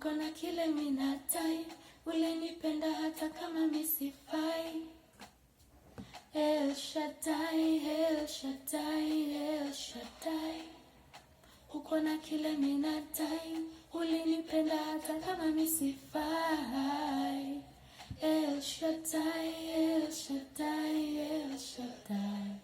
uko na kile minatai, ulenipenda hata kama misifai. El Shaddai, El Shaddai, El Shaddai, uko na kile minatai, ulenipenda hata kama misifai. El Shaddai, El Shaddai, El Shaddai.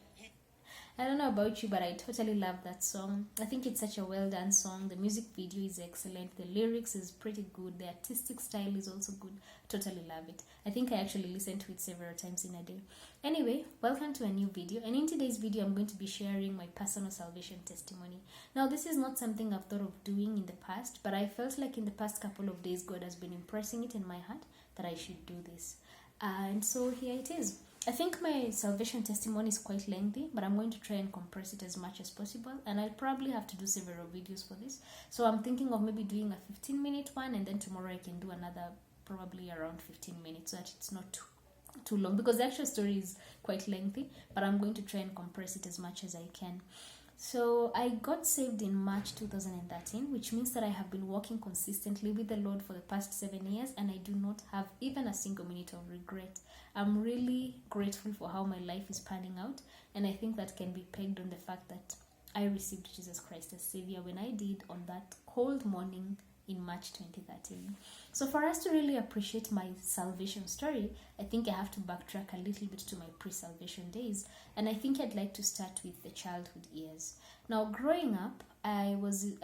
I don't know about you, but I totally love that song. I think it's such a well done song. The music video is excellent. The lyrics is pretty good. The artistic style is also good. Totally love it. I think I actually listened to it several times in a day. Anyway, welcome to a new video. And in today's video, I'm going to be sharing my personal salvation testimony. Now, this is not something I've thought of doing in the past, but I felt like in the past couple of days, God has been impressing it in my heart that I should do this. And so here it is. I think my salvation testimony is quite lengthy, but I'm going to try and compress it as much as possible, and I'll probably have to do several videos for this. So I'm thinking of maybe doing a 15-minute one, and then tomorrow I can do another probably around 15 minutes, so that it's not too long, because the actual story is quite lengthy, but I'm going to try and compress it as much as I can. So I got saved in March 2013, which means that I have been walking consistently with the Lord for the past 7 years, and I do not have even a single minute of regret. I'm really grateful for how my life is panning out, and I think that can be pegged on the fact that I received Jesus Christ as Savior when I did on that cold morning in March 2013. So for us to really appreciate my salvation story, I think I have to backtrack a little bit to my pre-salvation days, and I think I'd like to start with the childhood years. Now, growing up, I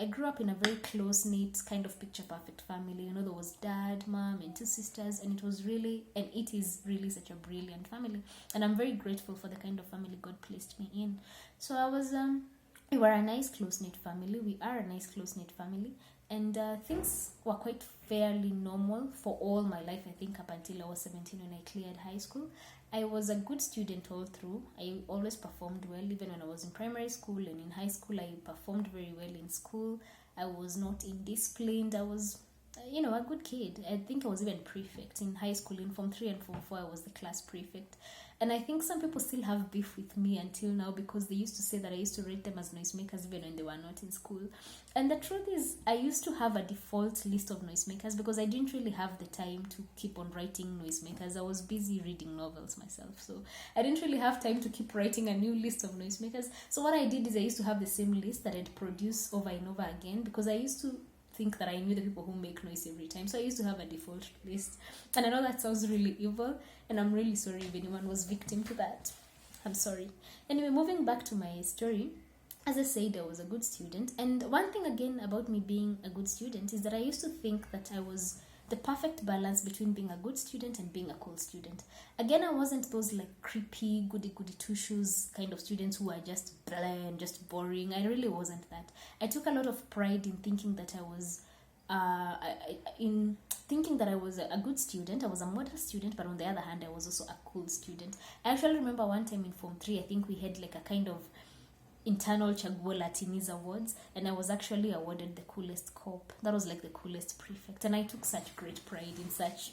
grew up in a very close-knit kind of picture-perfect family. You know, there was dad, mom, and 2 sisters, and it is really such a brilliant family, and I'm very grateful for the kind of family God placed me in. So we were a nice close-knit family. We are a nice close-knit family, and things were quite fairly normal for all my life, I think, up until I was 17 when I cleared high school. I was a good student all through. I always performed well, even when I was in primary school and in high school. I performed very well in school. I was not indisciplined. I was, a good kid. I think I was even prefect in high school. In Form 3 and Form 4, I was the class prefect. And I think some people still have beef with me until now, because they used to say that I used to rate them as noisemakers even when they were not in school. And the truth is, I used to have a default list of noisemakers because I didn't really have the time to keep on writing noisemakers. I was busy reading novels myself, so I didn't really have time to keep writing a new list of noisemakers. So what I did is I used to have the same list that I'd produce over and over again, because I used to think that I knew the people who make noise every time. So I used to have a default list. And I know that sounds really evil, and I'm really sorry if anyone was victim to that. I'm sorry. Anyway, moving back to my story, as I said, I was a good student. And one thing again about me being a good student is that I used to think that I was the perfect balance between being a good student and being a cool student. Again, I wasn't those like creepy, goody-goody two-shoes kind of students who are just bland, just boring. I really wasn't that. I took a lot of pride in thinking that I was a good student. I was a model student, but on the other hand, I was also a cool student. I actually remember one time in Form 3, I think we had like a kind of internal Chaguo Latinis awards, and I was actually awarded the coolest cop. That was like the coolest prefect, and I took such great pride in such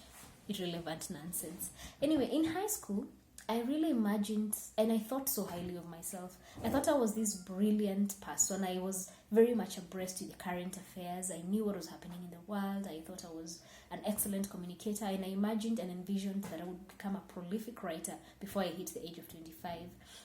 irrelevant nonsense. Anyway, in high school, I really imagined, and I thought so highly of myself. I thought I was this brilliant person. I was very much abreast with the current affairs. I knew what was happening in the world. I thought I was an excellent communicator, and I imagined and envisioned that I would become a prolific writer before I hit the age of 25.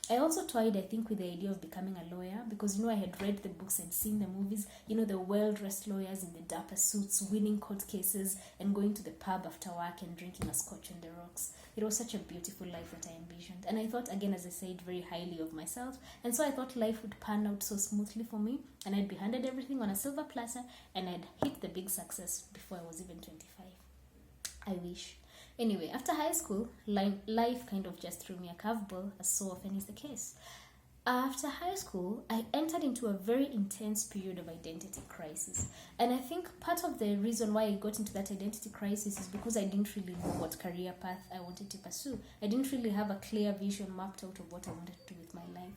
I also toyed, I think, with the idea of becoming a lawyer, because, I had read the books and seen the movies, the well-dressed lawyers in the dapper suits, winning court cases, and going to the pub after work and drinking a scotch on the rocks. It was such a beautiful life that I envisioned. And I thought, again, as I said, very highly of myself. And so I thought life would pan out so smoothly for me, and I'd be handed everything on a silver platter, and I'd hit the big success before I was even 25. I wish. Anyway, after high school, life kind of just threw me a curveball, as so often is the case. After high school, I entered into a very intense period of identity crisis. And I think part of the reason why I got into that identity crisis is because I didn't really know what career path I wanted to pursue. I didn't really have a clear vision mapped out of what I wanted to do with my life.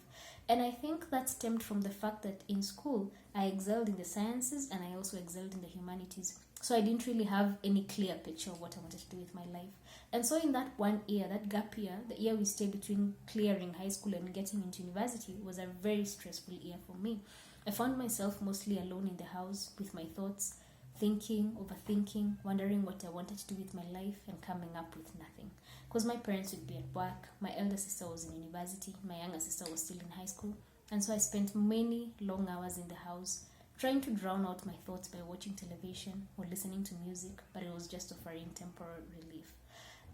And I think that stemmed from the fact that in school, I excelled in the sciences and I also excelled in the humanities. So I didn't really have any clear picture of what I wanted to do with my life. And so in that 1 year, that gap year, the year we stayed between clearing high school and getting into university, was a very stressful year for me. I found myself mostly alone in the house with my thoughts, thinking, overthinking, wondering what I wanted to do with my life, and coming up with nothing. Because my parents would be at work, my elder sister was in university, my younger sister was still in high school, and so I spent many long hours in the house trying to drown out my thoughts by watching television or listening to music, but it was just offering temporary relief.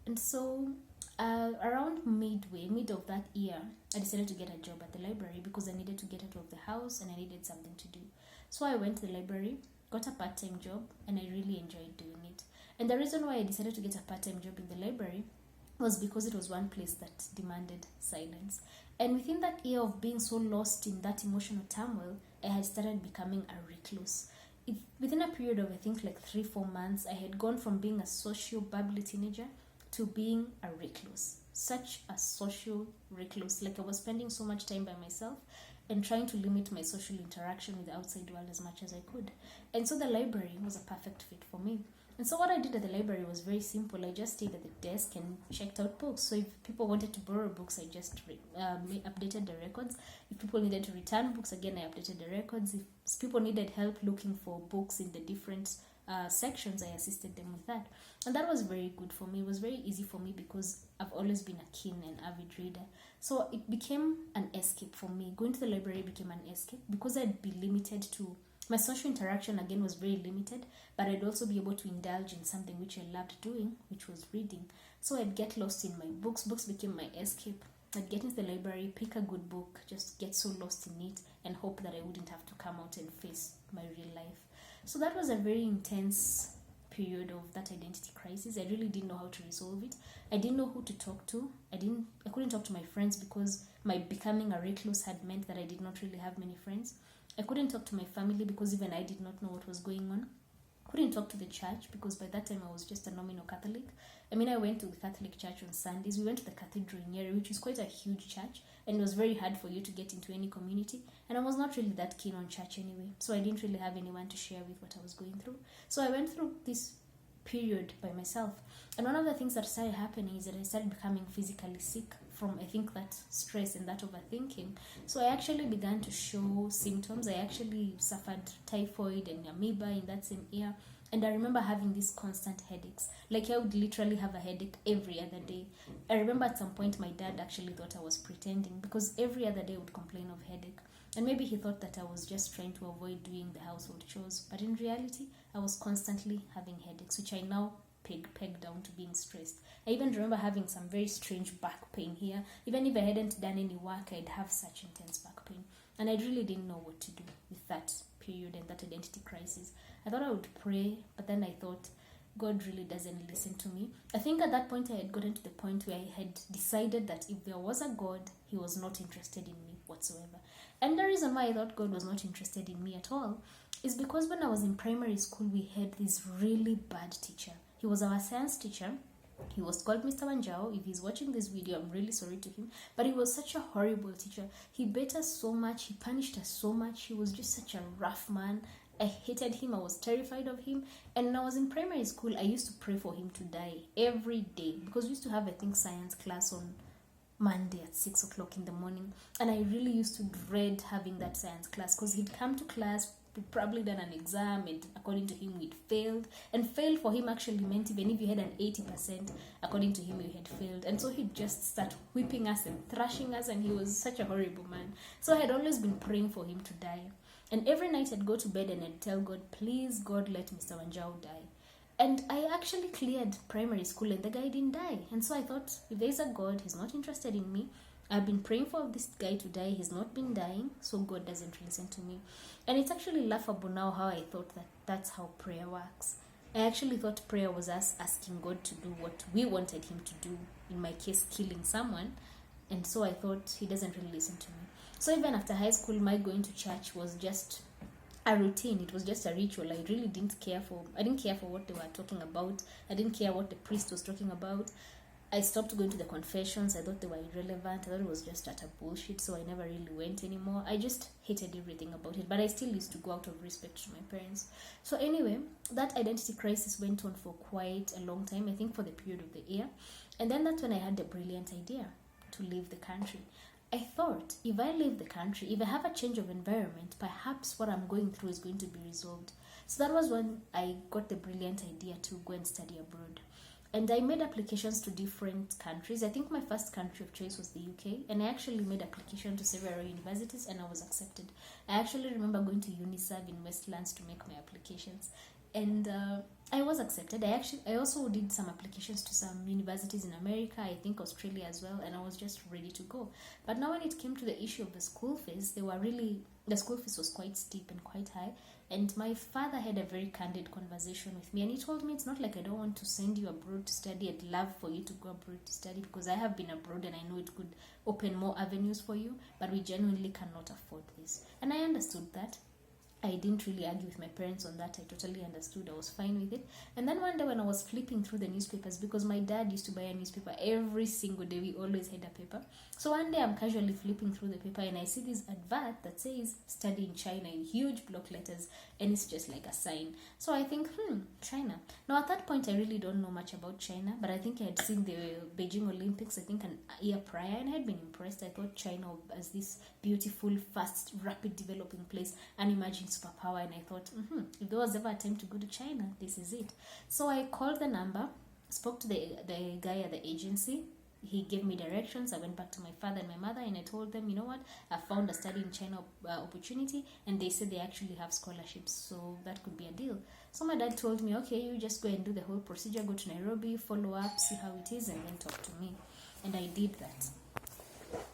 And so around mid of that year, I decided to get a job at the library because I needed to get out of the house and I needed something to do. So I went to the library, got a part-time job, and I really enjoyed doing it. And the reason why I decided to get a part-time job in the library was because it was one place that demanded silence. And within that year of being so lost in that emotional turmoil, I had started becoming a recluse. Within a period of, I think, like 3-4 months, I had gone from being a social, bubbly teenager to being a recluse. Such a social recluse. Like I was spending so much time by myself and trying to limit my social interaction with the outside world as much as I could. And so the library was a perfect fit for me. And so what I did at the library was very simple. I just stayed at the desk and checked out books. So if people wanted to borrow books, I just updated the records. If people needed to return books, again, I updated the records. If people needed help looking for books in the different sections, I assisted them with that. And that was very good for me. It was very easy for me because I've always been a keen and avid reader. So it became an escape for me. Going to the library became an escape because I'd be limited to... My social interaction, again, was very limited, but I'd also be able to indulge in something which I loved doing, which was reading. So I'd get lost in my books. Books became my escape. I'd get into the library, pick a good book, just get so lost in it, and hope that I wouldn't have to come out and face my real life. So that was a very intense period of that identity crisis. I really didn't know how to resolve it. I didn't know who to talk to. I couldn't talk to my friends because my becoming a recluse had meant that I did not really have many friends. I couldn't talk to my family because even I did not know what was going on. I couldn't talk to the church because by that time I was just a nominal Catholic. I mean, I went to the Catholic church on Sundays. We went to the cathedral in Nyeri, which is quite a huge church, and it was very hard for you to get into any community. And I was not really that keen on church anyway, so I didn't really have anyone to share with what I was going through. So I went through this period by myself. And one of the things that started happening is that I started becoming physically sick from, I think, that stress and that overthinking. So I actually began to show symptoms. I actually suffered typhoid and amoeba in that same year. And I remember having these constant headaches. Like I would literally have a headache every other day. I remember at some point my dad actually thought I was pretending because every other day I would complain of headache. And maybe he thought that I was just trying to avoid doing the household chores. But in reality, I was constantly having headaches, which I now peg down to being stressed. I even remember having some very strange back pain here. Even if I hadn't done any work, I'd have such intense back pain. And I really didn't know what to do with that period and that identity crisis. I thought I would pray, but then I thought, God really doesn't listen to me. I think at that point I had gotten to the point where I had decided that if there was a God, he was not interested in me whatsoever. And the reason why I thought God was not interested in me at all is because when I was in primary school, we had this really bad teacher. He was our science teacher. He was called Mr. Wanjao. If he's watching this video, I'm really sorry to him. But he was such a horrible teacher. He beat us so much. He punished us so much. He was just such a rough man. I hated him. I was terrified of him. And when I was in primary school, I used to pray for him to die every day. Because we used to have, I think, science class on Monday at 6 o'clock in the morning. And I really used to dread having that science class because he'd come to class, we'd probably done an exam, and according to him, we'd failed. And fail for him actually meant even if you had an 80%, according to him, you had failed. And so he'd just start whipping us and thrashing us, and he was such a horrible man. So I had always been praying for him to die. And every night I'd go to bed and I'd tell God, please, God, let Mr. Wanjao die. And I actually cleared primary school and the guy didn't die. And so I thought, if there's a God, he's not interested in me. I've been praying for this guy to die. He's not been dying, so God doesn't listen to me. And it's actually laughable now how I thought that that's how prayer works. I actually thought prayer was us asking God to do what we wanted him to do. In my case, killing someone. And so I thought he doesn't really listen to me. So even after high school, my going to church was just a routine. It was just a ritual. I really didn't care for what they were talking about. I didn't care what the priest was talking about. I stopped going to the confessions. I thought they were irrelevant. I thought it was just utter bullshit, so I never really went anymore. I just hated everything about it, but I still used to go out of respect to my parents. So anyway, that identity crisis went on for quite a long time, I think for the period of the year. And then that's when I had the brilliant idea to leave the country. I thought, if I leave the country, if I have a change of environment, perhaps what I'm going through is going to be resolved. So that was when I got the brilliant idea to go and study abroad. And I made applications to different countries. I think my first country of choice was the UK, and I actually made application to several universities, and I was accepted. I actually remember going to UNISERV in Westlands to make my applications, and I was accepted. I also did some applications to some universities in America, I think Australia as well, and I was just ready to go. But now when it came to the issue of the school fees, the school fees was quite steep and quite high. And my father had a very candid conversation with me, and he told me, it's not like I don't want to send you abroad to study. I'd love for you to go abroad to study, because I have been abroad and I know it could open more avenues for you, but we genuinely cannot afford this. And I understood that. I didn't really argue with my parents on that. I totally understood. I was fine with it. And then one day when I was flipping through the newspapers, because my dad used to buy a newspaper every single day, we always had a paper. So one day I'm casually flipping through the paper and I see this advert that says study in China in huge block letters, and it's just like a sign. So I think, China. Now at that point I really don't know much about China, but I think I had seen the Beijing Olympics, I think an year prior, and I had been impressed. I thought China as this beautiful, fast, rapid developing place, an emerging superpower, and I thought, if there was ever a time to go to China, this is it. So I called the number, spoke to the guy at the agency. He gave me directions. I went back to my father and my mother, and I told them, you know what, I found a study in China opportunity, and they said they actually have scholarships, so that could be a deal. So my dad told me, okay, you just go and do the whole procedure, go to Nairobi, follow up, see how it is, and then talk to me. And I did that.